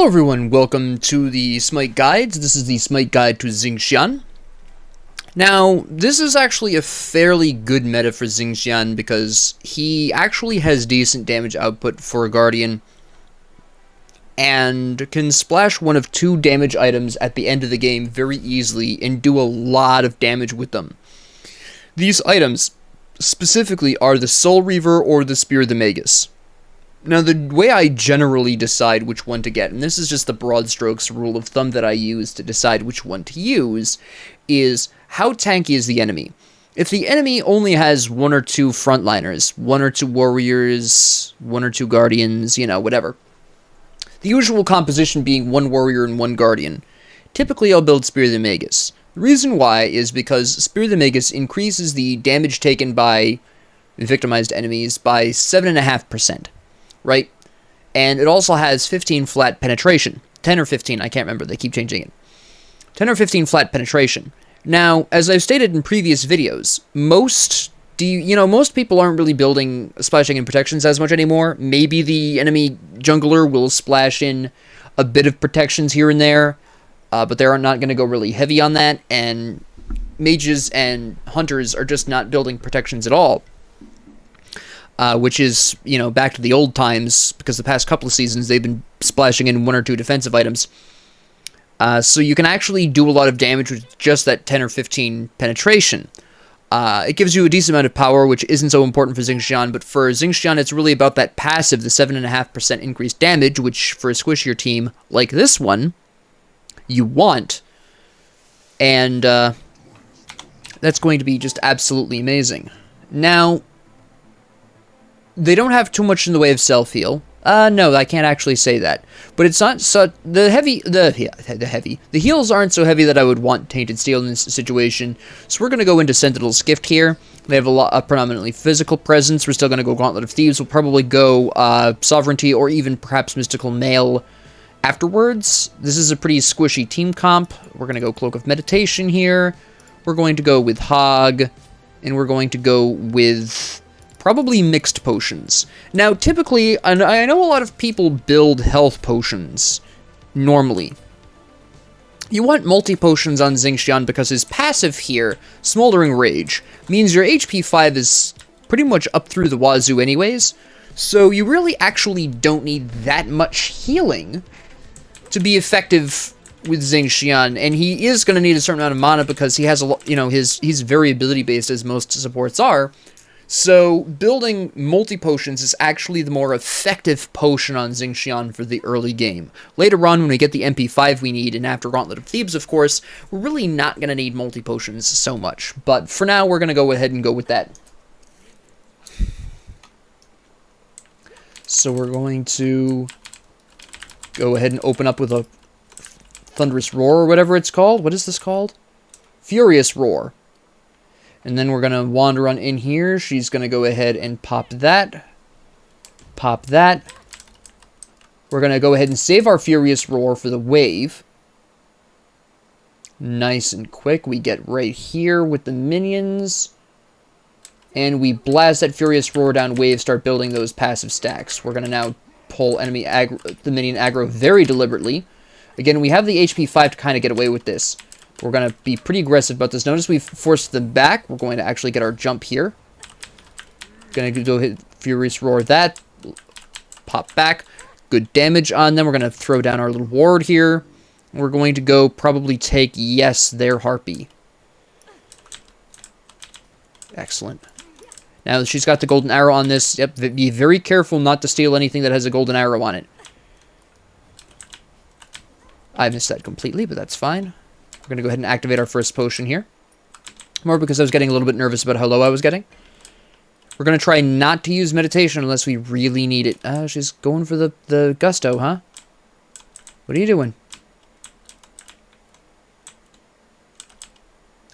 Hello everyone, welcome to the SMITE Guides. This is the SMITE Guide to Xing. Now, this is actually a fairly good meta for Xing because he actually has decent damage output for a Guardian and can splash one of two damage items at the end of the game very easily and do a lot of damage with them. These items specifically are the Soul Reaver or the Spear of the Magus. Now, the way I generally decide which one to get, and this is just the broad strokes rule of thumb that I use to decide which one to use, is how tanky is the enemy. If the enemy only has one or two frontliners, one or two warriors, one or two guardians, whatever. The usual composition being one warrior and one guardian. Typically, I'll build Spear of the Magus. The reason why is because Spear of the Magus increases the damage taken by victimized enemies by 7.5%. Right? And it also has 15 flat penetration. 10 or 15, I can't remember, they keep changing it. 10 or 15 flat penetration. Now, as I've stated in previous videos, most people aren't really building splashing in protections as much anymore. Maybe the enemy jungler will splash in a bit of protections here and there, but they're not going to go really heavy on that, and mages and hunters are just not building protections at all. Which is, back to the old times, because the past couple of seasons they've been splashing in one or two defensive items. So you can actually do a lot of damage with just that 10 or 15 penetration. It gives you a decent amount of power, which isn't so important for Xing, but for Xing it's really about that passive, the 7.5% increased damage, which for a squishier team like this one, you want. And that's going to be just absolutely amazing. Now, they don't have too much in the way of self-heal. No, I can't actually say that. But it's not so... The heals aren't so heavy that I would want Tainted Steel in this situation. So we're going to go into Sentinel's Gift here. They have a predominantly physical presence. We're still going to go Gauntlet of Thieves. We'll probably go Sovereignty or even perhaps Mystical Mail afterwards. This is a pretty squishy team comp. We're going to go Cloak of Meditation here. We're going to go with Hog. And we're going to go with... probably mixed potions. Now, typically, and I know a lot of people build health potions normally. You want multi-potions on Xing because his passive here, Smoldering Rage, means your HP 5 is pretty much up through the wazoo anyways, so you really actually don't need that much healing to be effective with Xing, and he is going to need a certain amount of mana because he has a lot, he's very ability-based as most supports are. So, building multi-potions is actually the more effective potion on Xing for the early game. Later on, when we get the MP5 we need, and after Gauntlet of Thebes, of course, we're really not going to need multi-potions so much. But for now, we're going to go ahead and go with that. So we're going to go ahead and open up with a Thunderous Roar, or whatever it's called. What is this called? Furious Roar. And then we're going to wander on in here. She's going to go ahead and pop that. Pop that. We're going to go ahead and save our Furious Roar for the wave. Nice and quick. We get right here with the minions. And we blast that Furious Roar down wave, start building those passive stacks. We're going to now pull the minion aggro very deliberately. Again, we have the HP 5 to kind of get away with this. We're going to be pretty aggressive about this. Notice we've forced them back. We're going to actually get our jump here. Going to go hit Furious Roar that. Pop back. Good damage on them. We're going to throw down our little ward here. We're going to go probably take, yes, their Harpy. Excellent. Now she's got the golden arrow on this. Yep, be very careful not to steal anything that has a golden arrow on it. I missed that completely, but that's fine. We're going to go ahead and activate our first potion here. More because I was getting a little bit nervous about how low I was getting. We're going to try not to use meditation unless we really need it. She's going for the gusto, huh? What are you doing?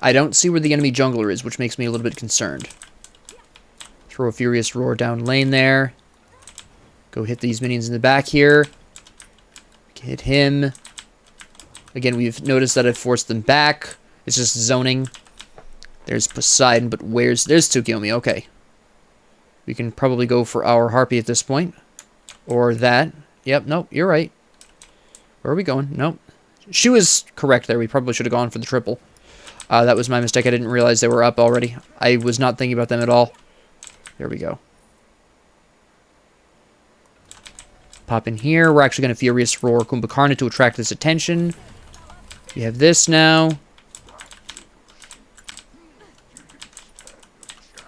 I don't see where the enemy jungler is, which makes me a little bit concerned. Throw a Furious Roar down lane there. Go hit these minions in the back here. Hit him. Again, we've noticed that I've forced them back. It's just zoning. There's Poseidon, but there's Tsukiyomi. Okay. We can probably go for our Harpy at this point. Or that. Yep, nope, you're right. Where are we going? Nope. She was correct there. We probably should have gone for the triple. That was my mistake. I didn't realize they were up already. I was not thinking about them at all. There we go. Pop in here. We're actually going to Furious Roar Kumbhakarna to attract this attention. We have this now.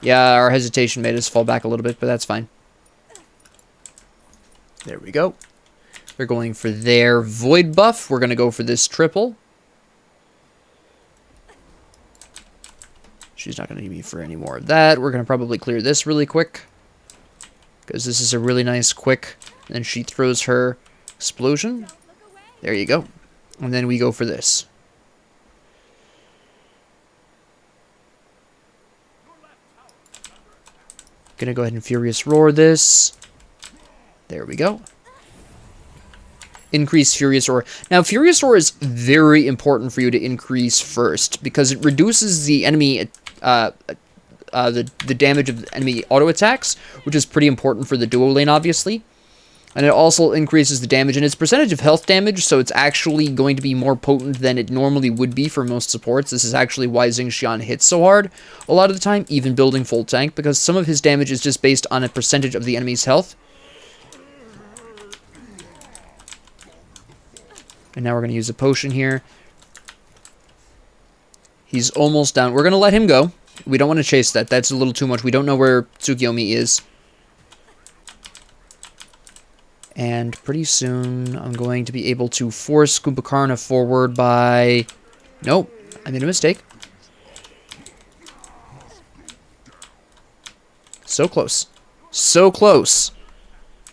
Yeah, our hesitation made us fall back a little bit, but that's fine. There we go. We're going for their Void buff. We're going to go for this triple. She's not going to need me for any more of that. We're going to probably clear this really quick, because this is a really nice quick. And then she throws her explosion. There you go. And then we go for this. Gonna go ahead and Furious Roar this. There we go. Increase Furious Roar. Now, Furious Roar is very important for you to increase first, because it reduces the enemy, the damage of enemy auto attacks, which is pretty important for the duo lane, obviously. And it also increases the damage and its percentage of health damage, so it's actually going to be more potent than it normally would be for most supports. This is actually why Xing hits so hard a lot of the time, even building full tank, because some of his damage is just based on a percentage of the enemy's health. And now we're going to use a potion here. He's almost down. We're going to let him go. We don't want to chase that. That's a little too much. We don't know where Tsukiyomi is. And pretty soon, I'm going to be able to force Kumbhakarna forward by... Nope, I made a mistake. So close. So close.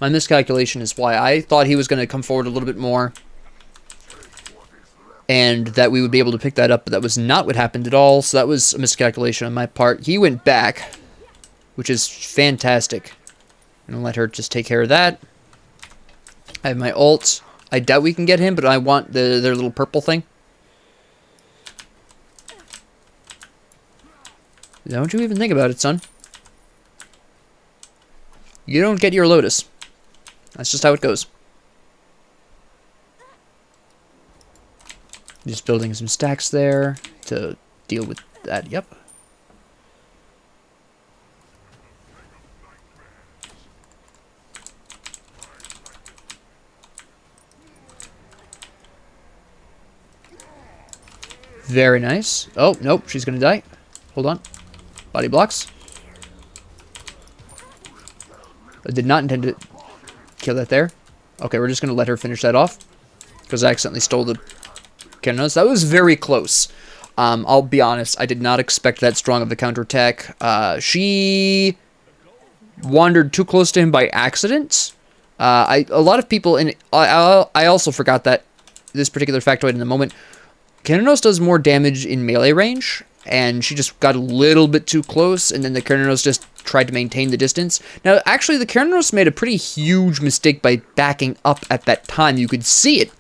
My miscalculation is why I thought he was going to come forward a little bit more. And that we would be able to pick that up, but that was not what happened at all. So that was a miscalculation on my part. He went back, which is fantastic. I'm going to let her just take care of that. I have my ult. I doubt we can get him, but I want their little purple thing. Don't you even think about it, son. You don't get your Lotus. That's just how it goes. Just building some stacks there to deal with that. Yep. Very nice. Oh, nope, she's gonna die. Hold on. Body blocks. I did not intend to kill that there. Okay, we're just gonna let her finish that off, because I accidentally stole the cannons. That was very close. I'll be honest, I did not expect that strong of a counterattack. She wandered too close to him by accident. A lot of people, and I also forgot that this particular factoid in the moment. Cananos does more damage in melee range, and she just got a little bit too close, and then the Cananos just tried to maintain the distance. Now, actually, the Cananos made a pretty huge mistake by backing up at that time. You could see it.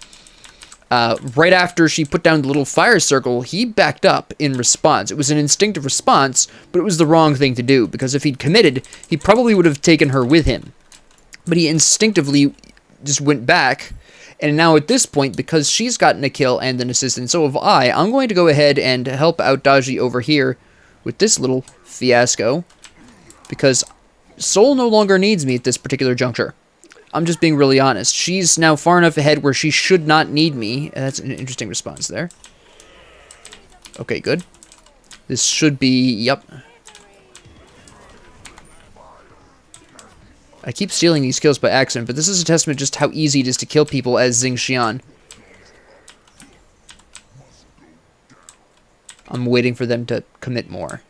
Right after she put down the little fire circle, he backed up in response. It was an instinctive response, but it was the wrong thing to do, because if he'd committed, he probably would have taken her with him. But he instinctively just went back. And now at this point, because she's gotten a kill and an assist, and so have I'm going to go ahead and help out Daji over here with this little fiasco. Because Sol no longer needs me at this particular juncture. I'm just being really honest. She's now far enough ahead where she should not need me. That's an interesting response there. Okay, good. This should be... Yep. I keep stealing these kills by accident, but this is a testament just how easy it is to kill people as Xing. I'm waiting for them to commit more.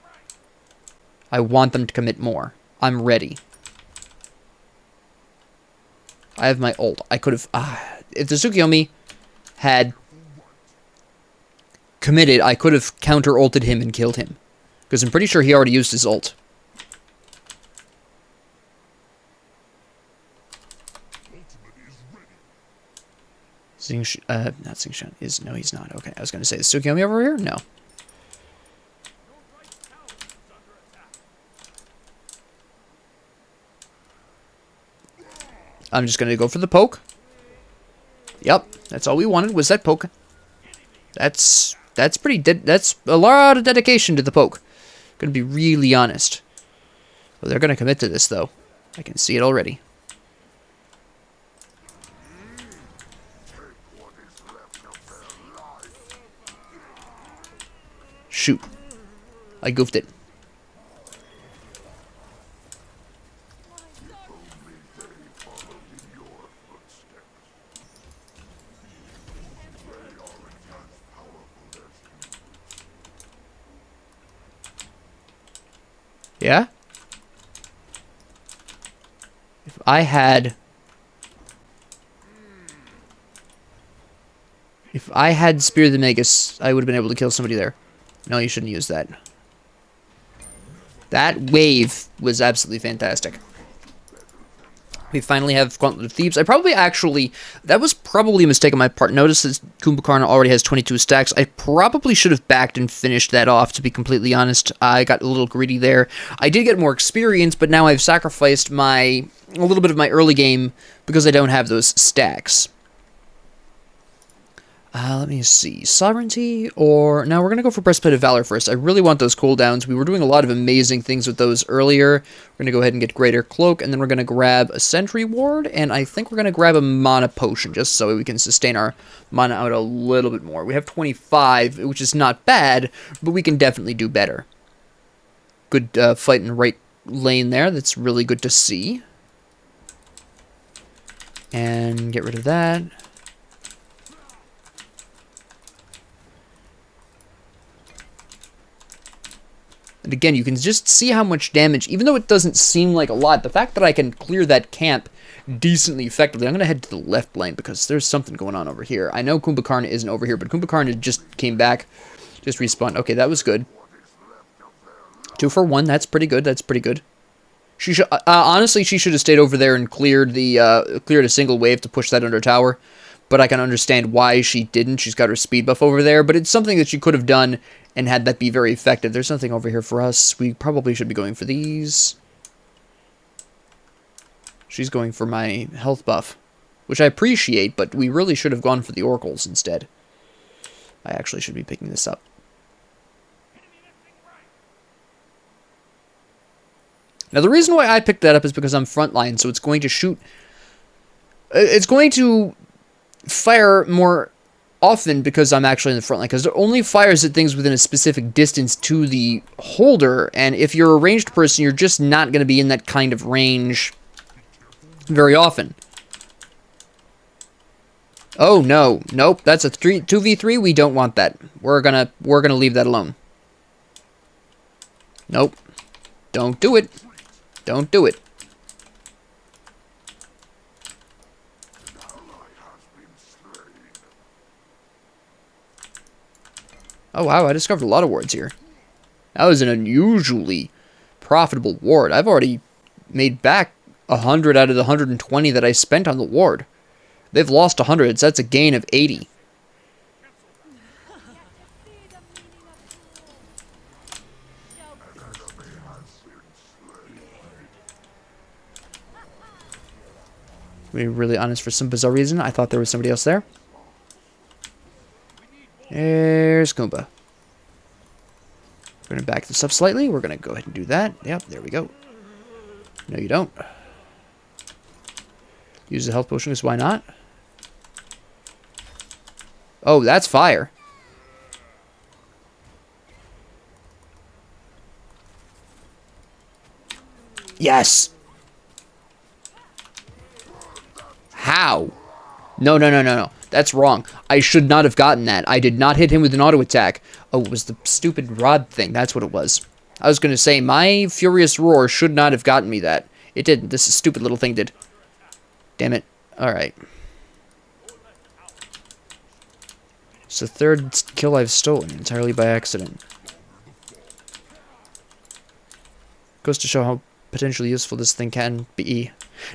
I want them to commit more. I'm ready. I have my ult. I could have... if the Tsukiyomi had committed, I could have counter-ulted him and killed him. Because I'm pretty sure he already used his ult. Not Xing is... No, he's not. Okay, I was going to say, is Tsukiyomi over here? No. I'm just going to go for the poke. Yep, that's all we wanted was that poke. That's that's a lot of dedication to the poke. Gonna be really honest. Well, they're gonna commit to this though. I can see it already. Shoot. I goofed it. Yeah? If I had... If I had Spear of the Magus, I would have been able to kill somebody there. No, you shouldn't use that. That wave was absolutely fantastic. We finally have Gauntlet of Thebes. I probably actually... That was probably a mistake on my part. Notice that Kumbhakarna already has 22 stacks. I probably should have backed and finished that off, to be completely honest. I got a little greedy there. I did get more experience, but now I've sacrificed a little bit of my early game because I don't have those stacks. Let me see. Sovereignty or... No, we're going to go for Breastplate of Valor first. I really want those cooldowns. We were doing a lot of amazing things with those earlier. We're going to go ahead and get Greater Cloak, and then we're going to grab a Sentry Ward, and I think we're going to grab a Mana Potion, just so we can sustain our mana out a little bit more. We have 25, which is not bad, but we can definitely do better. Good fight in the right lane there. That's really good to see. And get rid of that. And again, you can just see how much damage, even though it doesn't seem like a lot, the fact that I can clear that camp decently effectively. I'm going to head to the left lane because there's something going on over here. I know Kumbhakarna isn't over here, but Kumbhakarna just came back, just respawned. Okay, that was good. 2 for 1, that's pretty good, that's pretty good. She should, honestly, she should have stayed over there and cleared a single wave to push that under tower. But I can understand why she didn't. She's got her speed buff over there, but it's something that she could have done and had that be very effective. There's nothing over here for us. We probably should be going for these. She's going for my health buff, which I appreciate, but we really should have gone for the oracles instead. I actually should be picking this up. Now, the reason why I picked that up is because I'm frontline, so it's going to shoot... It's going to fire more often because I'm actually in the front line, because it only fires at things within a specific distance to the holder, and if you're a ranged person, you're just not going to be in that kind of range very often. Oh no, nope, that's a 2v3, we don't want that. We're gonna leave that alone. Nope. Don't do it. Don't do it. Oh wow, I discovered a lot of wards here. That was an unusually profitable ward. I've already made back 100 out of the 120 that I spent on the ward. They've lost 100, so that's a gain of 80. To be really honest, for some bizarre reason, I thought there was somebody else there. There's Goomba. We're going to back this up slightly. We're going to go ahead and do that. Yep, there we go. No, you don't. Use the health potion, because why not? Oh, that's fire. Yes! How? No, no, no, no, no. That's wrong. I should not have gotten that. I did not hit him with an auto attack. Oh, it was the stupid rod thing. That's what it was. I was going to say, my Furious Roar should not have gotten me that. It didn't. This stupid little thing did. Damn it. Alright. It's the third kill I've stolen, entirely by accident. Goes to show how potentially useful this thing can be.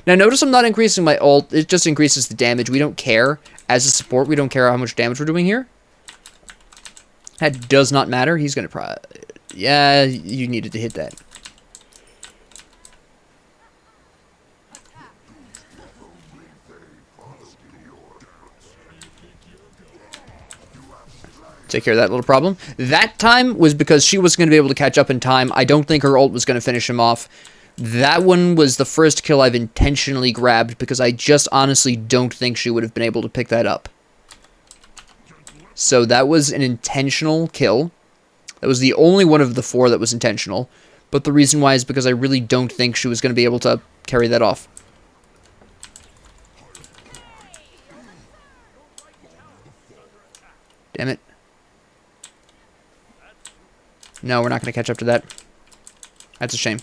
Now notice I'm not increasing my ult, it just increases the damage. We don't care. As a support, we don't care how much damage we're doing here. That does not matter. He's gonna yeah, you needed to hit that. Take care of that little problem. That time was because she wasn't going to be able to catch up in time. I don't think her ult was going to finish him off. That one was the first kill I've intentionally grabbed because I just honestly don't think she would have been able to pick that up. So that was an intentional kill. That was the only one of the 4 that was intentional. But the reason why is because I really don't think she was going to be able to carry that off. Damn it. No, we're not going to catch up to that. That's a shame.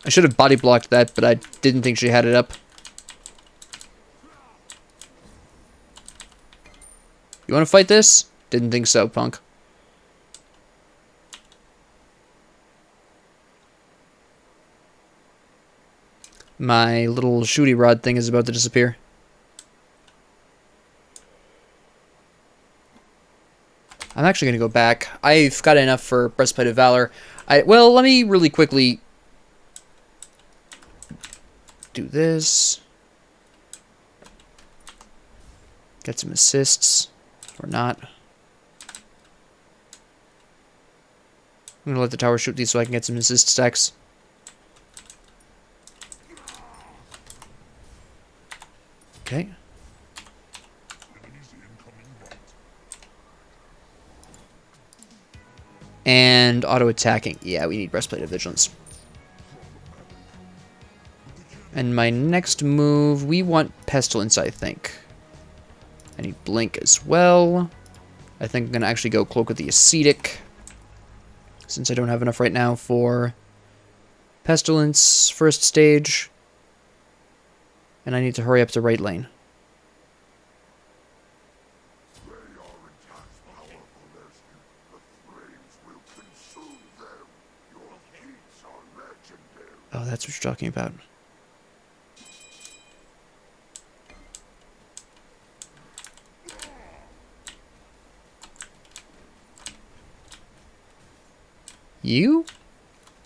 I should have body blocked that, but I didn't think she had it up. You want to fight this? Didn't think so, punk. My little shooty rod thing is about to disappear. I'm actually going to go back. I've got enough for Breastplate of Valor. Well, let me really quickly do this. Get some assists. Or not. I'm going to let the tower shoot these so I can get some assist stacks. Okay. And auto-attacking. Yeah, we need Breastplate of Vigilance. And my next move, we want Pestilence, I think. I need Blink as well. I think I'm going to actually go Cloak of the Ascetic, since I don't have enough right now for Pestilence, first stage. And I need to hurry up to right lane. Oh, that's what you're talking about. You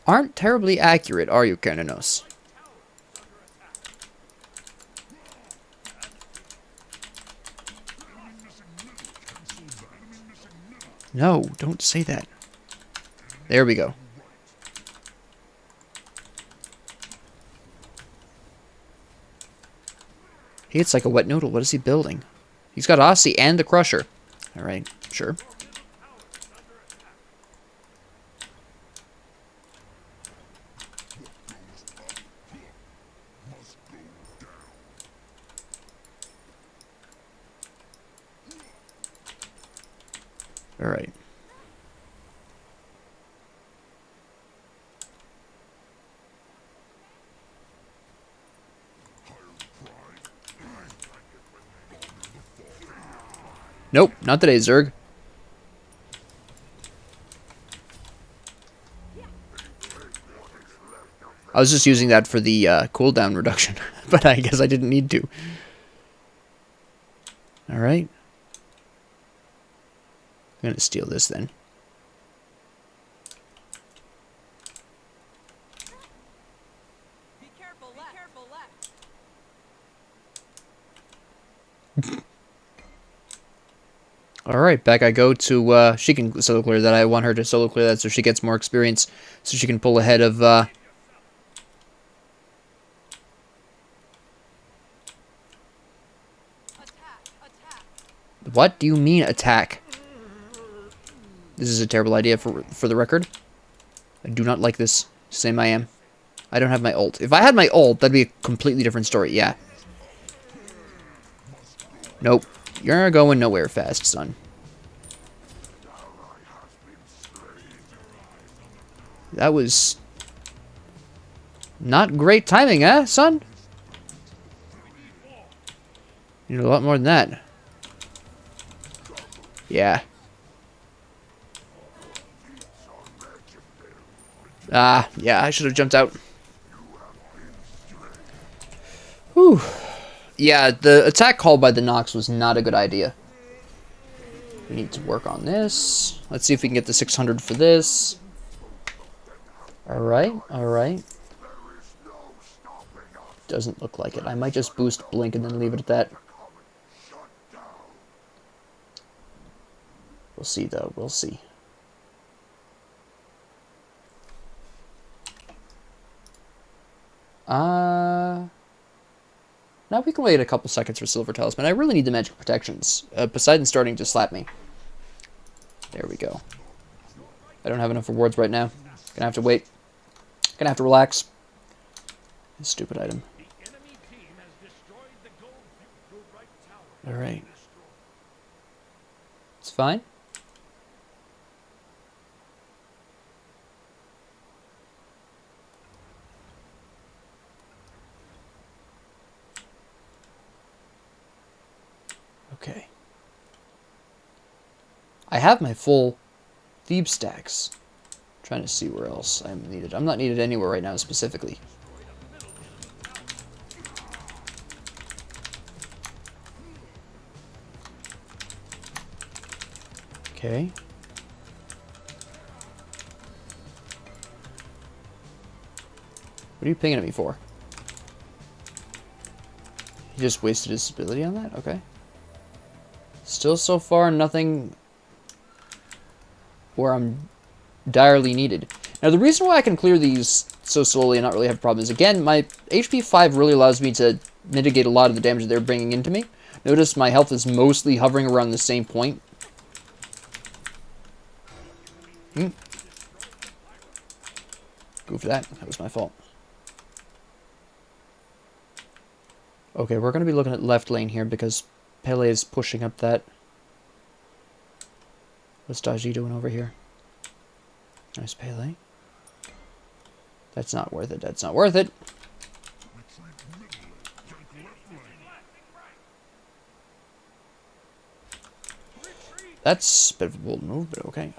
aren't terribly accurate, are you, Cananos? No, don't say that. There we go. He hits like a wet noodle. What is he building? He's got Aussie and the Crusher. Alright, sure. Alright. Nope, not today, Zerg. I was just using that for the cooldown reduction, but I guess I didn't need to. Alright. I'm gonna steal this then. Be careful, left. Alright, back I go to, she can solo clear that. I want her to solo clear that so she gets more experience, so she can pull ahead of, Attack. What do you mean, attack? This is a terrible idea for the record. I do not like this. Same I am. I don't have my ult. If I had my ult, that'd be a completely different story, yeah. Nope. You're going nowhere fast, son. That was not great timing, eh, son? You need a lot more than that. Yeah. Ah, yeah, I should have jumped out. Whew. Yeah, the attack called by the Nox was not a good idea. We need to work on this. Let's see if we can get the 600 for this. Alright, alright. Doesn't look like it. I might just boost Blink and then leave it at that. We'll see, though. We'll see. Now we can wait a couple seconds for Silver Talisman. I really need the magic protections. Poseidon's starting to slap me. There we go. I don't have enough rewards right now. Gonna have to wait. Gonna have to relax. Stupid item. Alright. It's fine. Okay. I have my full Thebe stacks. Trying to see where else I'm needed. I'm not needed anywhere right now specifically. Okay. What are you pinging at me for? He just wasted his ability on that? Okay. Still so far nothing where I'm direly needed. Now the reason why I can clear these so slowly and not really have problems, again, my HP 5 really allows me to mitigate a lot of the damage they're bringing into me. Notice my health is mostly hovering around the same point. Go for that. That was my fault. Okay, we're going to be looking at left lane here because Pele is pushing up that. What's Daji doing over here? Nice Pele. That's not worth it. That's not worth it. That's a bit of a bold move, but okay.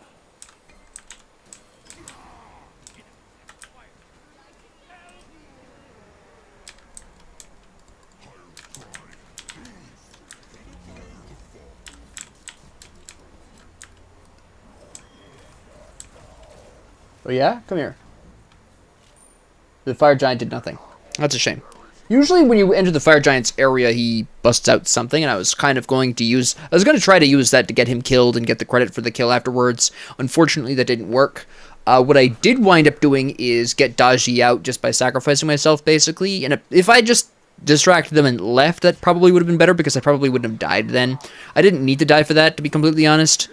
Oh yeah? Come here. The fire giant did nothing. That's a shame. Usually when you enter the fire giant's area, he busts out something, and I was kind of going to use... I was going to try to use that to get him killed and get the credit for the kill afterwards. Unfortunately, that didn't work. What I did wind up doing is get Daji out just by sacrificing myself, basically. And if I just distracted them and left, that probably would have been better, because I probably wouldn't have died then. I didn't need to die for that, to be completely honest.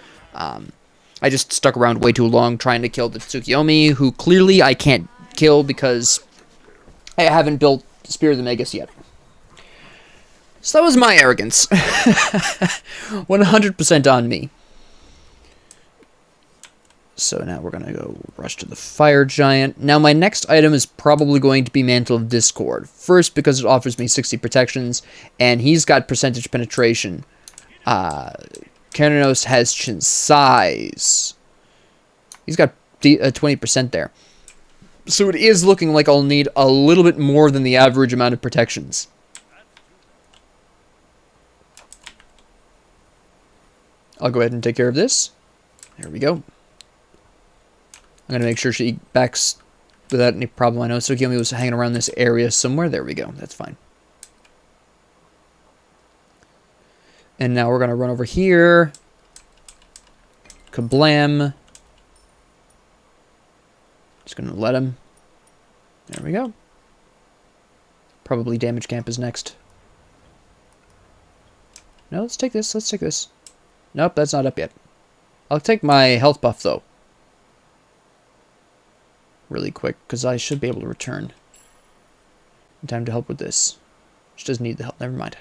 I just stuck around way too long trying to kill the Tsukiyomi, who clearly I can't kill because I haven't built Spear of the Magus yet. So that was my arrogance. 100% on me. So now we're going to go rush to the Fire Giant. Now my next item is probably going to be Mantle of Discord. First, because it offers me 60 protections, and he's got percentage penetration. Keranos has size. He's got 20% there. So it is looking like I'll need a little bit more than the average amount of protections. I'll go ahead and take care of this. There we go. I'm going to make sure she backs without any problem. I know Tsukiyomi was hanging around this area somewhere. There we go. That's fine. And now we're going to run over here. Kablam. Just going to let him. There we go. Probably damage camp is next. No, let's take this. Let's take this. Nope, that's not up yet. I'll take my health buff, though. Really quick, because I should be able to return in time to help with this. Which doesn't need the help. Never mind.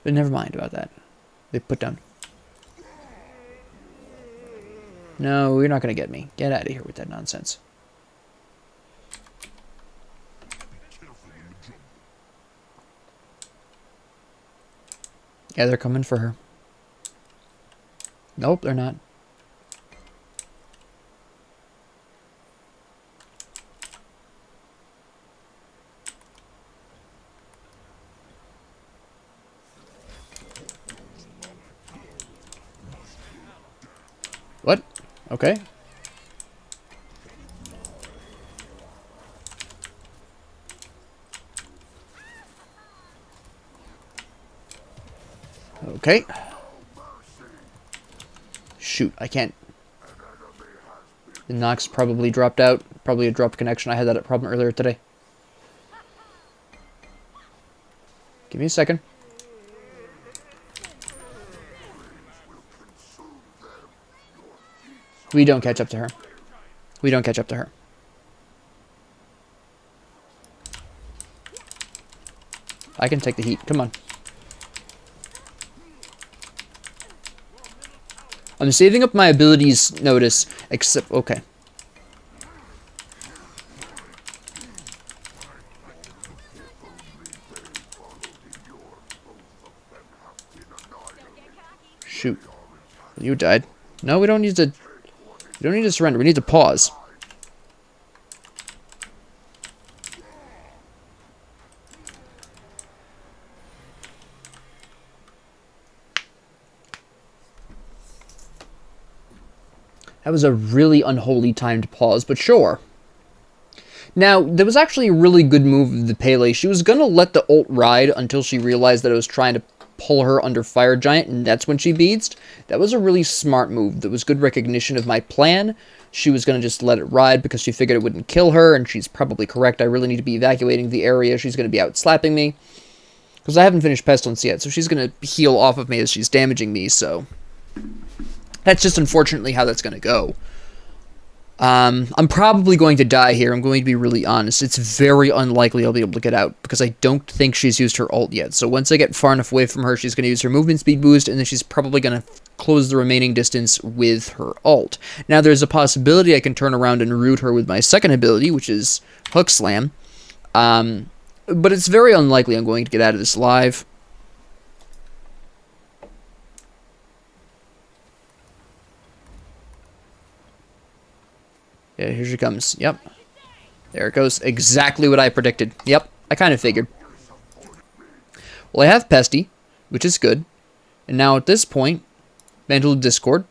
But never mind about that. They put down. No, you're not going to get me. Get out of here with that nonsense. Yeah, they're coming for her. Nope, they're not. What? Okay. Okay. shoot, I can't. The Nox probably dropped out. Probably a dropped connection. I had that problem earlier today. Give me a second. We don't catch up to her. We don't catch up to her. I can take the heat. Come on. I'm saving up my abilities, notice, except... Okay. Shoot. You died. No, we don't need to... We don't need to surrender. We need to pause. That was a really unholy timed pause, but sure. Now, there was actually a really good move of the Pele. She was going to let the ult ride until she realized that it was trying to pull her under Fire Giant, and that's when she beadsed. That was a really smart move. That was good recognition of my plan. She was going to just let it ride because she figured it wouldn't kill her, and she's probably correct. I really need to be evacuating the area. She's going to be out slapping me. Because I haven't finished Pestilence yet, so she's going to heal off of me as she's damaging me, so... That's just unfortunately how that's going to go. I'm probably going to die here. I'm going to be really honest. It's very unlikely I'll be able to get out because I don't think she's used her ult yet. So once I get far enough away from her, she's going to use her movement speed boost, and then she's probably going to close the remaining distance with her ult. Now, there's a possibility I can turn around and root her with my second ability, which is Hook Slam. But it's very unlikely I'm going to get out of this alive. Yeah, here she comes. Yep. There it goes. Exactly what I predicted. Yep, I kind of figured. Well, I have Pesty, which is good. And now at this point, Mantle of Discord.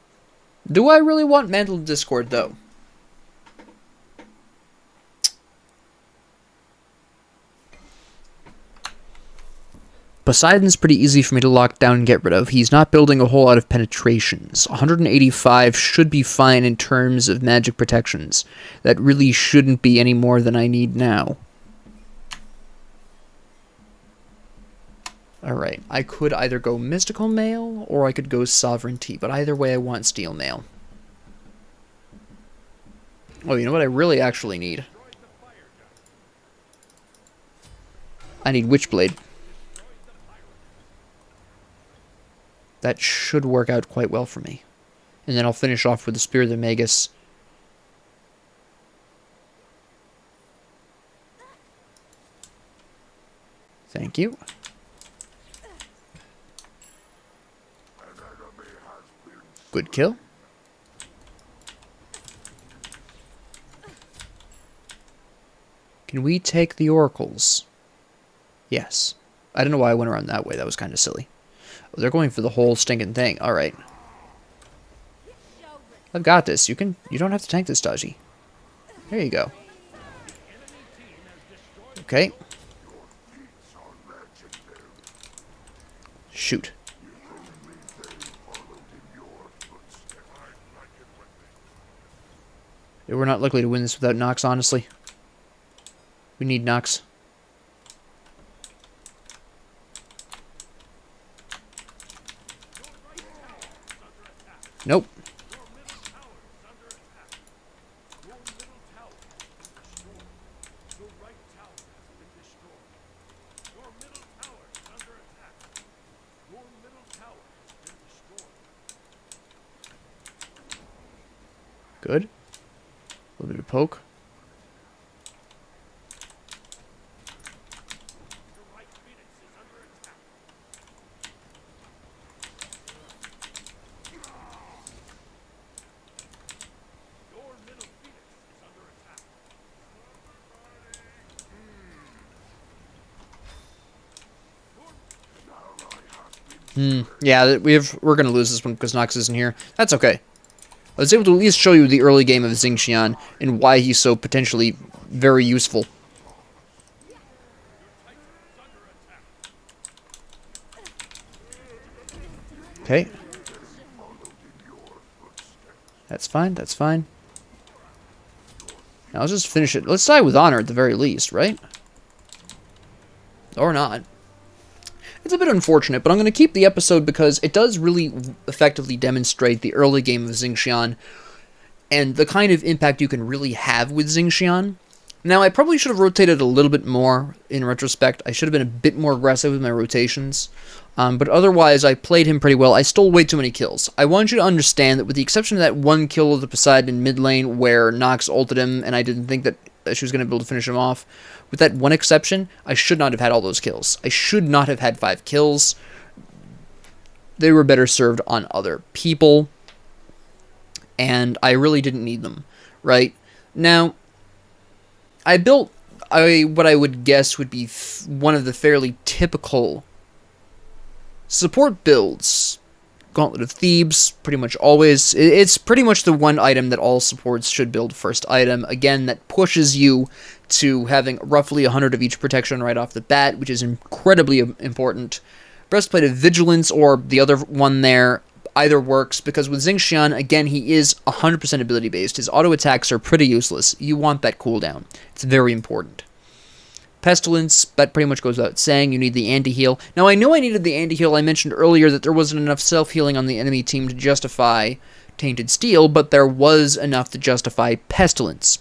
Do I really want Mantle of Discord, though? Poseidon's pretty easy for me to lock down and get rid of. He's not building a whole lot of penetrations. 185 should be fine in terms of magic protections. That really shouldn't be any more than I need now. Alright, I could either go Mystical Mail, or I could go Sovereignty, but either way I want Steel Mail. Oh, you know what I really actually need? I need Witchblade. That should work out quite well for me. And then I'll finish off with the Spear of the Magus. Thank you. Good kill. Can we take the oracles? Yes. I don't know why I went around that way. That was kind of silly. Oh, they're going for the whole stinking thing. All right. I've got this. You don't have to tank this, Dodgy. There you go. Okay. Shoot. Yeah, we're not likely to win this without Nox, honestly. We need Nox. Nope. Good. A little bit of poke. Yeah, we're gonna lose this one because Nox isn't here. That's okay. I was able to at least show you the early game of Xing and why he's so potentially very useful. Okay. That's fine, that's fine. Now let's just finish it. Let's die with honor at the very least, right? Or not. It's a bit unfortunate, but I'm going to keep the episode because it does really effectively demonstrate the early game of Xing and the kind of impact you can really have with Xing. Now, I probably should have rotated a little bit more in retrospect. I should have been a bit more aggressive with my rotations. But otherwise, I played him pretty well. I stole way too many kills. I want you to understand that with the exception of that one kill of the Poseidon in mid lane where Nox ulted him and I didn't think that she was going to be able to finish him off, with that one exception, I should not have had all those kills. I should not have had 5 kills. They were better served on other people. And I really didn't need them, right? Now, I built what I would guess would be one of the fairly typical support builds. Gauntlet of Thebes, pretty much always. It's pretty much the one item that all supports should build first item. Again, that pushes you to having roughly 100 of each protection right off the bat, which is incredibly important. Breastplate of Vigilance, or the other one there, either works, because with Xing, again, he is 100% ability based. His auto attacks are pretty useless. You want that cooldown. It's very important. Pestilence, that pretty much goes without saying. You need the anti-heal. Now, I know I needed the anti-heal. I mentioned earlier that there wasn't enough self-healing on the enemy team to justify Tainted Steel, but there was enough to justify Pestilence.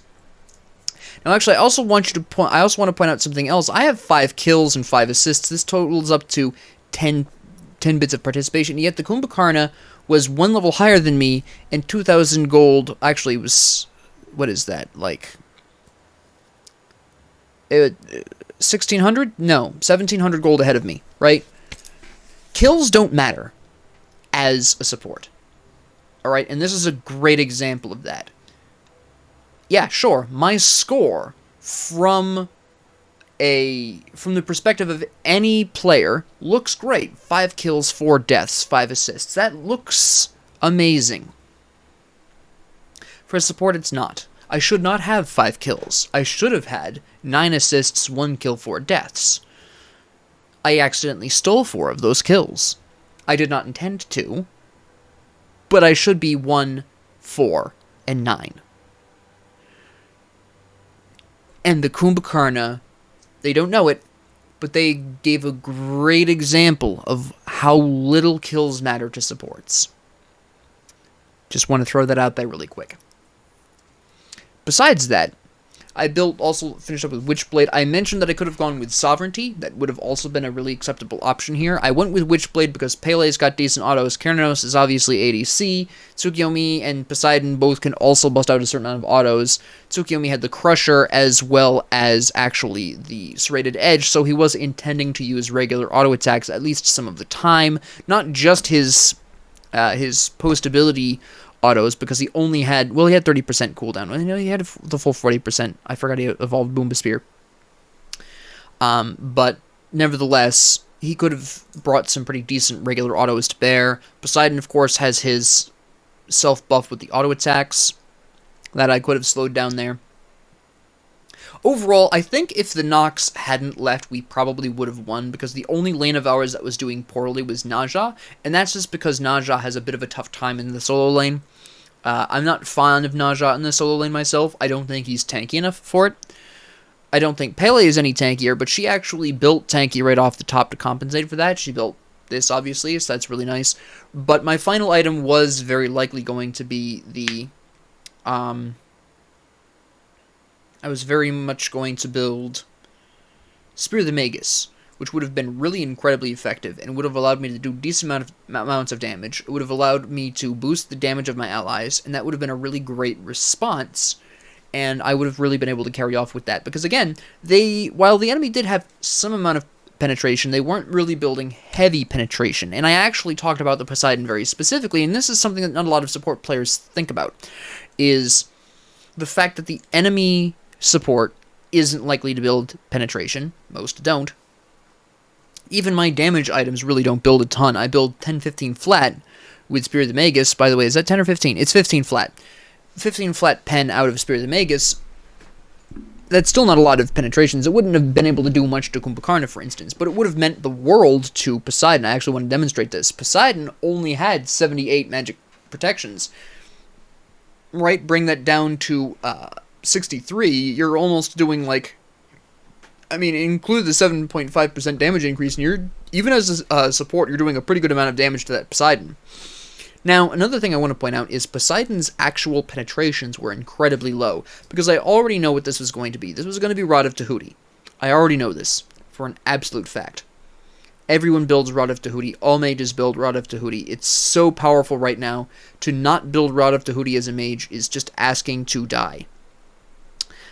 Now, actually, I also want to point out something else. I have 5 kills and 5 assists. This totals up to 10 bits of participation, yet the Kumbhakarna was 1 level higher than me, and 2,000 gold, actually, it was, what is that, like, 1,600? No, 1,700 gold ahead of me, right? Kills don't matter as a support, alright, and this is a great example of that. Yeah, sure, my score from the perspective of any player looks great. 5 kills, 4 deaths, 5 assists. That looks amazing. For a support, it's not. I should not have 5 kills. I should have had 9 assists, 1 kill, 4 deaths. I accidentally stole 4 of those kills. I did not intend to, but I should be 1, 4, and 9. And the Kumbhakarna, they don't know it, but they gave a great example of how little kills matter to supports. Just want to throw that out there really quick. Besides that, I finished up with Witchblade. I mentioned that I could have gone with Sovereignty. That would have also been a really acceptable option here. I went with Witchblade because Pele's got decent autos. Keranos is obviously ADC. Tsukiyomi and Poseidon both can also bust out a certain amount of autos. Tsukiyomi had the Crusher as well as actually the Serrated Edge, so he was intending to use regular auto attacks at least some of the time. Not just his post-ability autos, because he only had, well, he had 30% cooldown. I know he had the full 40%. I forgot he evolved Boomba Spear. But nevertheless, he could have brought some pretty decent regular autos to bear. Poseidon, of course, has his self-buff with the auto attacks that I could have slowed down there. Overall, I think if the Nox hadn't left, we probably would have won, because the only lane of ours that was doing poorly was Naja, and that's just because Naja has a bit of a tough time in the solo lane. I'm not fond of Naja in the solo lane myself. I don't think he's tanky enough for it. I don't think Pele is any tankier, but she actually built tanky right off the top to compensate for that. She built this, obviously, so that's really nice. But my final item was very likely going to be the... I was very much going to build Spear the Magus, which would have been really incredibly effective and would have allowed me to do decent amounts of damage. It would have allowed me to boost the damage of my allies, and that would have been a really great response, and I would have really been able to carry off with that. Because again, while the enemy did have some amount of penetration, they weren't really building heavy penetration. And I actually talked about the Poseidon very specifically, and this is something that not a lot of support players think about, is the fact that the enemy support isn't likely to build penetration. Most don't. Even my damage items really don't build a ton. I build 10-15 flat with Spear of the Magus. By the way, is that 10 or 15? It's 15 flat. 15 flat pen out of Spear of the Magus. That's still not a lot of penetrations. It wouldn't have been able to do much to Kumbhakarna, for instance, but it would have meant the world to Poseidon. I actually want to demonstrate this. Poseidon only had 78 magic protections. right, bring that down to 63, you're almost doing like, I mean, include the 7.5% damage increase, and you're, even as a support, you're doing a pretty good amount of damage to that Poseidon. Now, another thing I want to point out is Poseidon's actual penetrations were incredibly low, because I already know what this was going to be. This was going to be Rod of Tahuti. I already know this, for an absolute fact. Everyone builds Rod of Tahuti. All mages build Rod of Tahuti. It's so powerful right now. To not build Rod of Tahuti as a mage is just asking to die.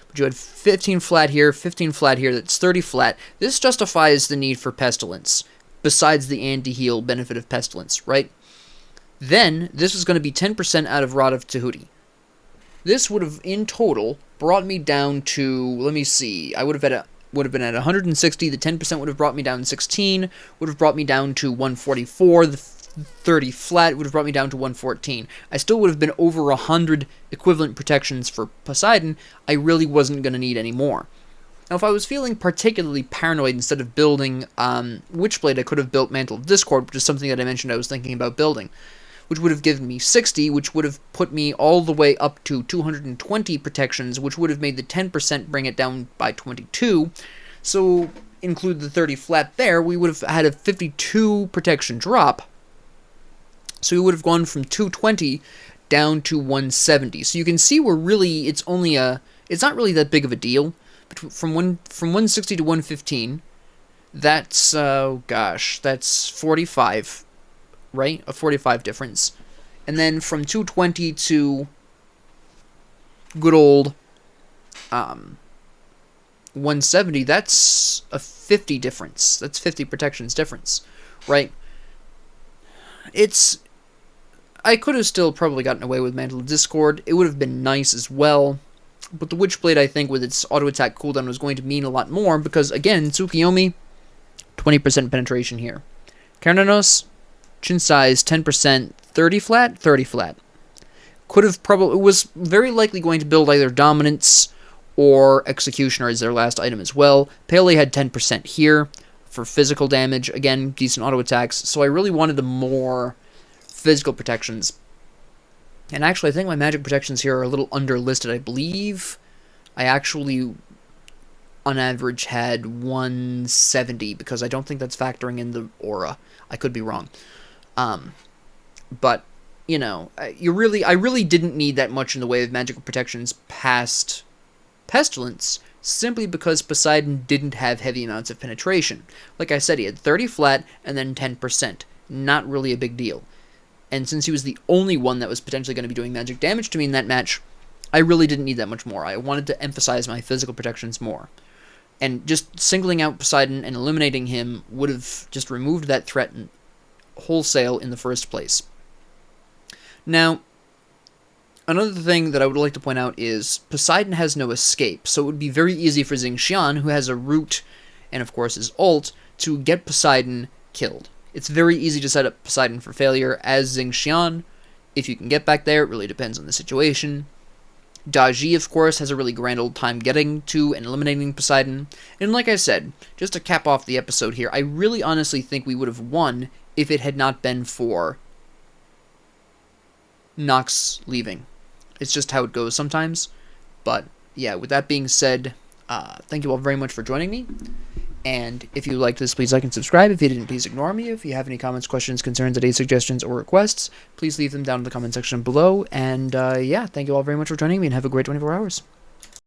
But you had 15 flat here, 15 flat here. That's 30 flat. This justifies the need for Pestilence, besides the anti-heal benefit of Pestilence, right? Then, this was going to be 10% out of Rod of Tahuti. This would have, in total, brought me down to, let me see, I would have been at 160, the 10% would have brought me down 16, would have brought me down to 144, the 30 flat would have brought me down to 114. I still would have been over 100 equivalent protections for Poseidon. I really wasn't going to need any more. Now, if I was feeling particularly paranoid, instead of building Witchblade, I could have built Mantle of Discord, which is something that I mentioned I was thinking about building, which would have given me 60, which would have put me all the way up to 220 protections, which would have made the 10% bring it down by 22. So, include the 30 flat there, we would have had a 52 protection drop. So we would have gone from 220 down to 170. So you can see we're really, it's not really that big of a deal. From 160 to 115, that's, oh gosh, that's 45, right? A 45 difference. And then from 220 to good old 170, that's a 50 difference. That's 50 protections difference, right? I could have still probably gotten away with Mantle of Discord. It would have been nice as well. But the Witchblade, I think, with its auto-attack cooldown was going to mean a lot more, because, again, Tsukiyomi, 20% penetration here. Karanos, chin size, 10%, 30 flat, 30 flat. Was very likely going to build either Dominance or Executioner as their last item as well. Pele had 10% here for physical damage. Again, decent auto-attacks. So I really wanted the more physical protections. And actually, I think my magic protections here are a little underlisted. I believe I actually, on average, had 170, because I don't think that's factoring in the aura. I could be wrong. But, you know, I really didn't need that much in the way of magical protections past Pestilence, simply because Poseidon didn't have heavy amounts of penetration. Like I said, he had 30 flat and then 10%. Not really a big deal. And since he was the only one that was potentially going to be doing magic damage to me in that match, I really didn't need that much more. I wanted to emphasize my physical protections more. And just singling out Poseidon and eliminating him would have just removed that threat wholesale in the first place. Now, another thing that I would like to point out is Poseidon has no escape, so it would be very easy for Xing, who has a root and of course his ult, to get Poseidon killed. It's very easy to set up Poseidon for failure as Xing. If you can get back there, it really depends on the situation. Daji, of course, has a really grand old time getting to and eliminating Poseidon. And like I said, just to cap off the episode here, I really honestly think we would have won if it had not been for Nox leaving. It's just how it goes sometimes. But yeah, with that being said, thank you all very much for joining me. And if you liked this, please like and subscribe. If you didn't, please ignore me. If you have any comments, questions, concerns, ideas, suggestions, or requests, please leave them down in the comment section below. And yeah, thank you all very much for joining me, and have a great 24 hours.